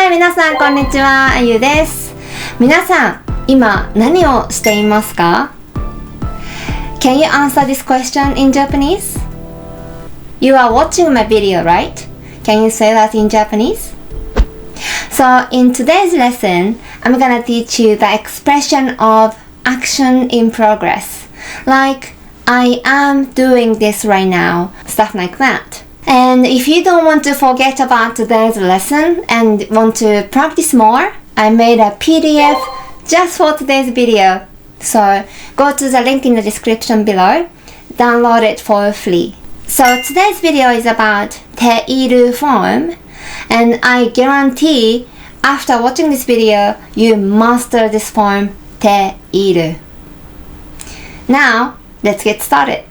はい、皆さんこんにちは、あゆです。皆さん、今何をしていますか？ Can you answer this question in Japanese? You are watching my video, right? Can you say that in Japanese? So, in today's lesson, I'm gonna teach you the expression of action in progress. Like, I am doing this right now, stuff like that.And if you don't want to forget about today's lesson and want to practice more, I made a PDF just for today's video. So go to the link in the description below, download it for free. So today's video is about ている form, and I guarantee after watching this video, you master this form ている. Now, let's get started.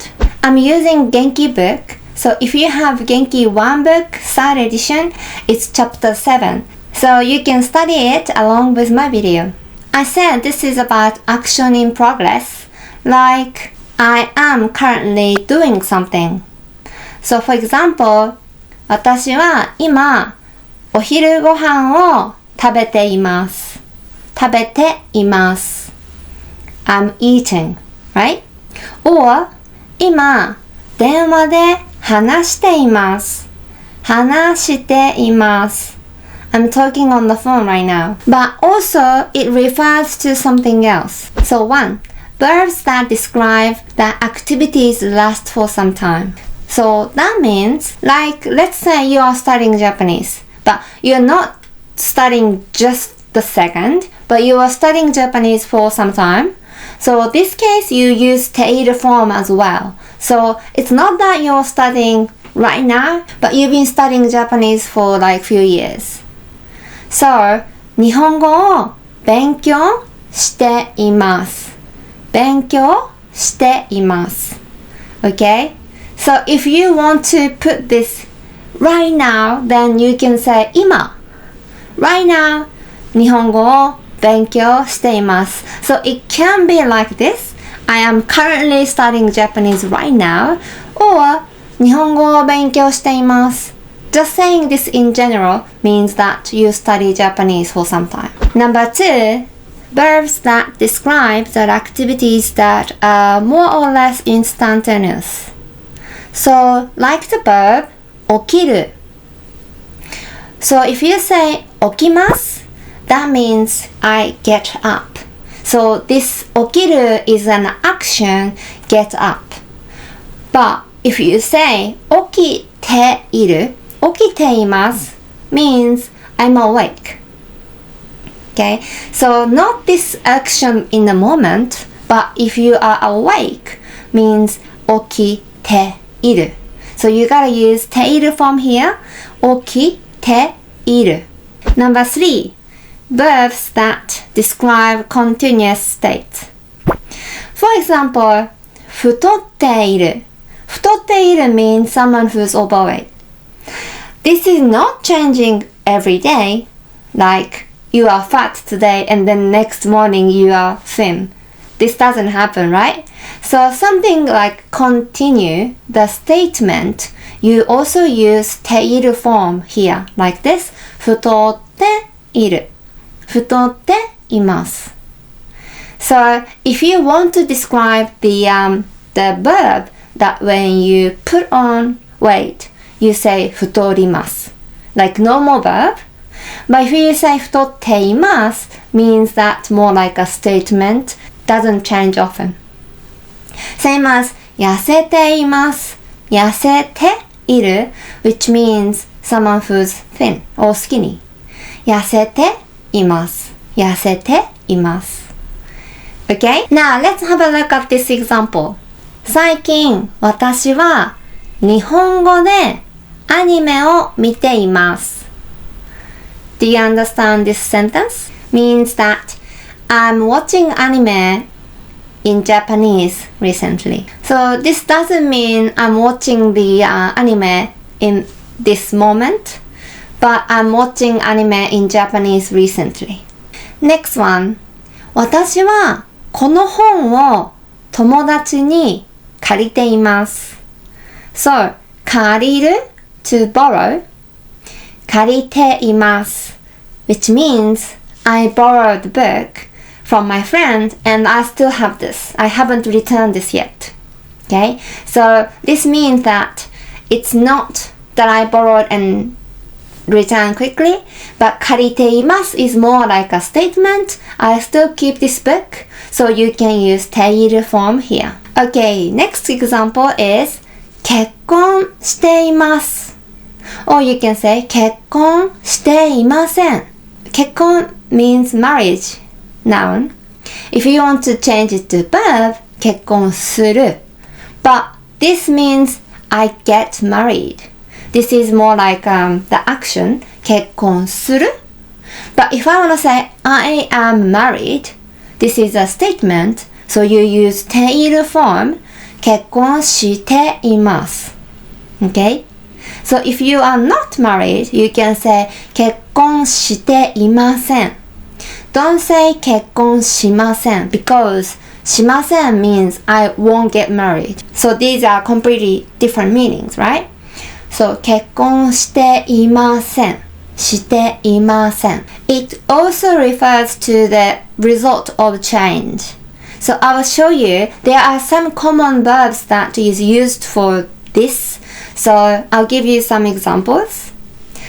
I'm using Genki book.So if you have Genki1 book, 3rd edition, it's chapter 7. So you can study it along with my video. I said this is about action in progress, like I am currently doing something. So for example, 私は今お昼ご飯を食べています。食べています。I'm eating, right? Or 今電話で話しています。話しています。I'm talking on the phone right now. But also, it refers to something else. So 1. Verbs that describe that activities last for some time. So that means, like, let's say you are studying Japanese, but you're not studying just the second, but you are studying Japanese for some time. So this case, you use ている form as well.So it's not that you're studying right now, but you've been studying Japanese for like few years. So, 日本語を勉強しています。勉強しています。Okay? So if you want to put this right now, then you can say 今。Right now, 日本語を勉強しています。So it can be like this.I am currently studying Japanese right now, or 日本語を勉強しています。Just saying this in general means that you study Japanese for some time. Number 2, verbs that describe the activities that are more or less instantaneous. So, like the verb 起きる. So, if you say 起きます, that means I get up.So this 起きる is an action, get up. But if you say 起きている, 起きています means I'm awake. Okay? So not this action in the moment, but if you are awake means 起きている. So you gotta use ている form here. 起きている. Number 3.Verbs that describe continuous state. For example, 太っている. 太っている means someone who's overweight. This is not changing every day, like you are fat today and then next morning you are thin. This doesn't happen, right? So something like continue, the statement, you also use ている form here, like this. 太っている。太っています。So, if you want to describe the verb that when you put on weight, you say 太ります. Like normal verb. But if you say 太っています means that more like a statement, doesn't change often. Same as 痩せています。痩せている which means someone who's thin or skinny. 痩せています。痩せています。Okay? Now, let's have a look at this example. 最近、私は日本語でアニメを見ています。Do you understand this sentence? Means that I'm watching anime in Japanese recently. So, this doesn't mean I'm watching the anime in this moment.But I'm watching anime in Japanese recently. Next one. 私はこの本を友達に借りています。So, 借りる to borrow. 借りています。which means I borrowed the book from my friend and I still have this. I haven't returned this yet. Okay, so this means that it's not that I borrowed and return quickly, but 借りています is more like a statement. I still keep this book, so you can use ている form here. Okay, next example is 結婚しています or you can say 結婚していません。結婚 means marriage, noun. If you want to change it to verb, 結婚する. But this means I get married. This is more like the action, 結婚する. But if I want to say I am married, this is a statement, so you use ている form, 結婚しています. Okay? So if you are not married, you can say 結婚していません. Don't say 結婚しません because しません means I won't get married. So these are completely different meanings, right? So 結婚していません。していません。It also refers to the result of change. So I will show you there are some common verbs that is used for this. So I'll give you some examples.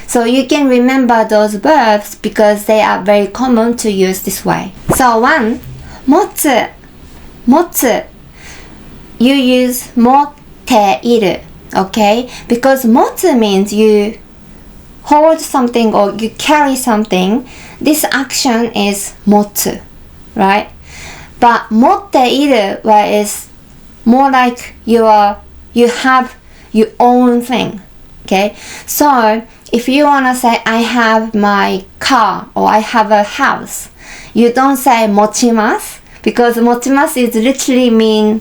So you can remember those verbs because they are very common to use this way. So one, 持つ。持つ. You use 持っている. Okay? Because 持つ means you hold something or you carry something. This action is 持つ. Right? But 持っている is more like you have your own thing. Okay? So if you want to say I have my car or I have a house, you don't say 持ちます because 持ちます is literally mean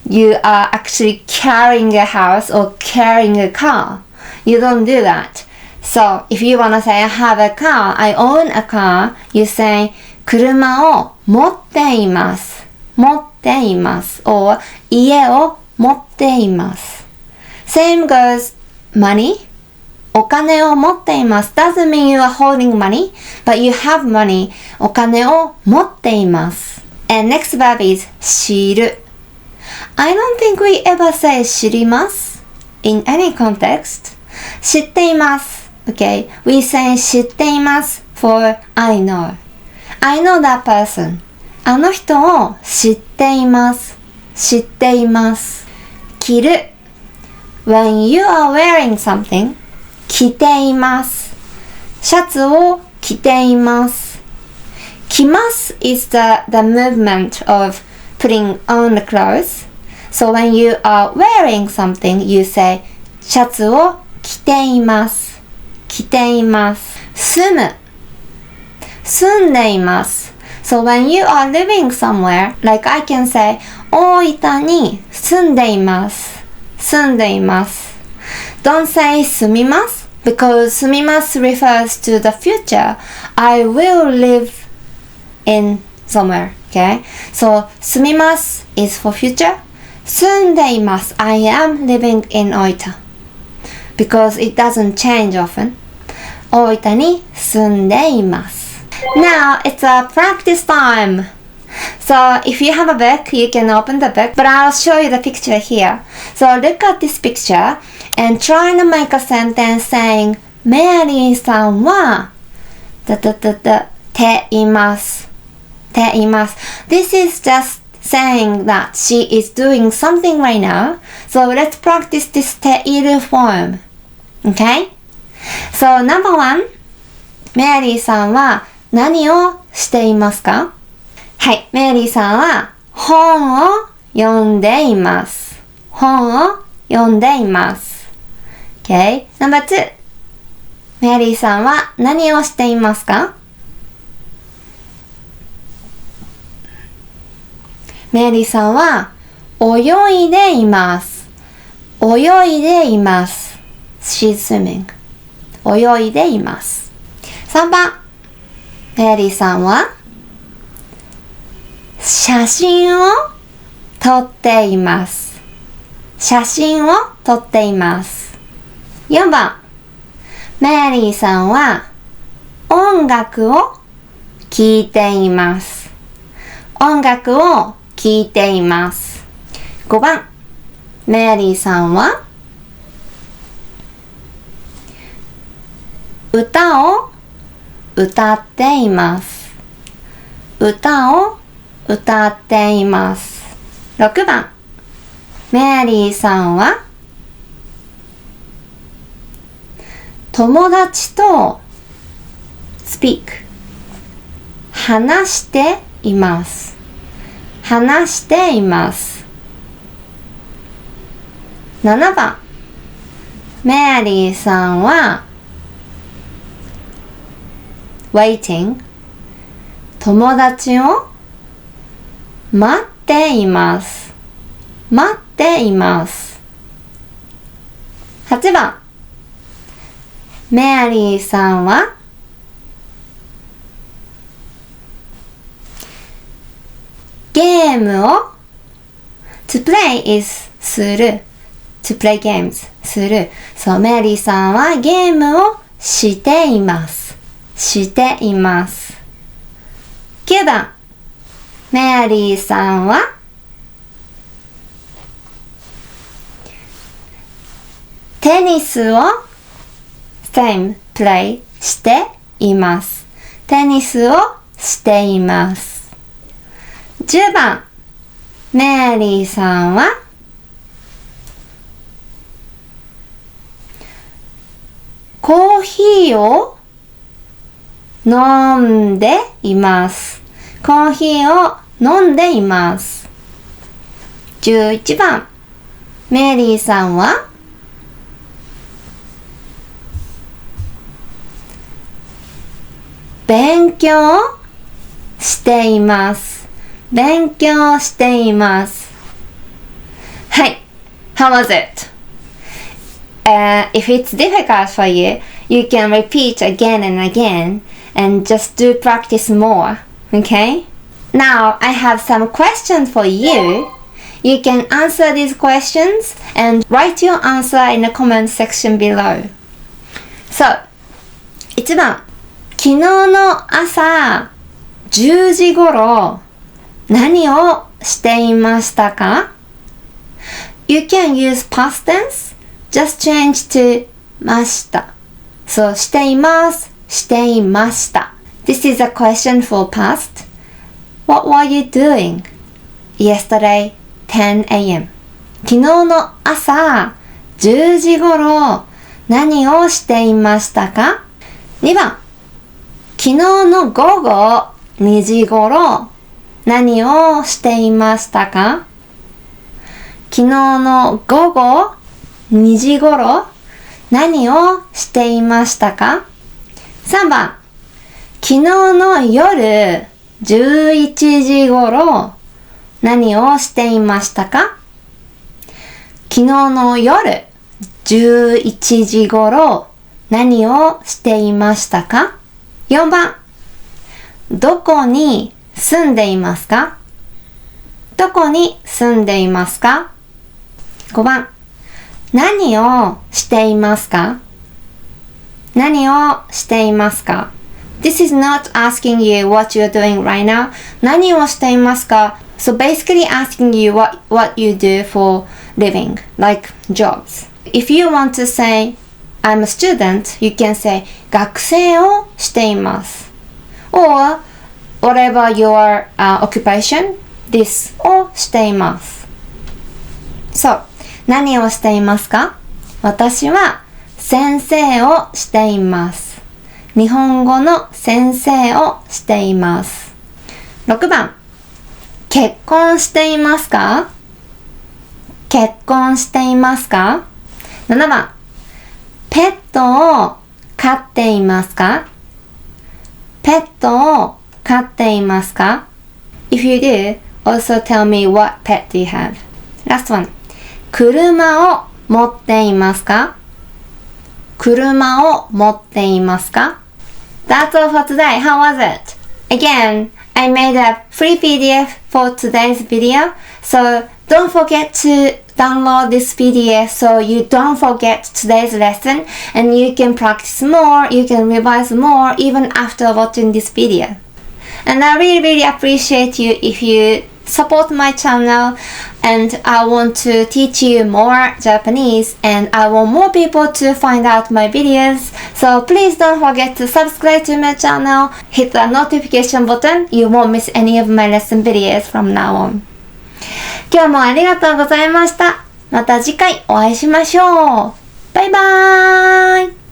you are actually carrying a house or carrying a car. You don't do that. So if you want to say I have a car, I own a car, you say 車を持っています。持っています or 家を持っています。Same goes money. お金を持っています doesn't mean you are holding money, but you have money. お金を持っています。And next verb is 知る。I don't think we ever say 知ります in any context. 知っています Okay, we say 知っています for I know. I know that person. あの人を知っています。知っています。着る When you are wearing something, 着ています。シャツを着ています。着ます is the movement of putting on the clothes. So when you are wearing something, you say シャツを着ています。着ています。住む。住んでいます。So when you are living somewhere, like I can say 大分に住んでいます。住んでいます。Don't say 住みます because 住みます refers to the future. I will live in somewhere. Okay? So 住みます is for future. 住んでいます I am living in 大分 because it doesn't change often. 大分に住んでいます。Now it's a practice time. So if you have a book, you can open the book, but I'll show you the picture here. So look at this picture and try to make a sentence saying メリーさんはています。ています。This is just saying that she is doing something right now. So let's practice this ている form. Okay? So number one, メリーさんは何をしていますか？はい、メリーさんは本を読んでいます。本を読んでいます。Okay? Number two, メリーさんは何をしていますか？メリーさんは泳いでいます。泳いでいます。She's swimming. 泳いでいます。3番、メリーさんは写真を撮っています。写真を撮っています。4番、メリーさんは音楽を聴いています。音楽を聴いています。5番、メリーさんは歌を歌っています。歌を歌っています。6番、メリーさんは友達と speak 話しています。話しています。7番、メリーさんはwaiting 友達を待っています。待っています。8番、メリーさんはゲームを to play is する to play games する。そう、メリーさんはゲームをしています。しています。9番、メリーさんはテニスを same play しています。テニスをしています。10番、メリーさんはコーヒーを飲んでいます。コーヒーを飲んでいます。11番、メリーさんは勉強しています。勉強しています。はい。How was it? If it's difficult for you, you can repeat again and again and just do practice more. Okay? Now, I have some questions for you. You can answer these questions and write your answer in the comment section below. So, 1番。昨日の朝10時頃何をしていましたか？ You can use past tense. Just change to ました。そう、しています。していました。This is a question for past. What were you doing? Yesterday, 10 a.m. 昨日の朝10時頃何をしていましたか？ 2番。昨日の午後2時頃何をしていましたか？昨日の午後2時頃何をしていましたか？ 3 番。昨日の夜11時頃何をしていましたか？昨日の夜11時頃何をしていましたか？4番。どこに住んでいますか？どこに住んでいますか？ 5 番。何をしていますか？何をしていますか？ This is not asking you what you're doing right now. 何をしていますか？ So basically asking you what you do for living, like jobs. If you want to say I'm a student, you can say 学生をしています。or whatever your occupation, this をしています。そう、何をしていますか？私は先生をしています。日本語の先生をしています。6番。結婚していますか？結婚していますか？ 7 番。ペットを飼っていますか？ペットを飼っていますか？ If you do, also tell me what pet do you have. Last one. 車を持っていますか？車を持っていますか？ That's all for today. How was it? Again, I made a free PDF for today's video, so don't forget to download this PDF so you don't forget today's lesson and you can practice more, you can revise more even after watching this video. And I really appreciate you if you support my channel, and I want to teach you more Japanese and I want more people to find out my videos. So please don't forget to subscribe to my channel, hit the notification button, you won't miss any of my lesson videos from now on. 今日もありがとうございました。また次回お会いしましょう。バイバーイ。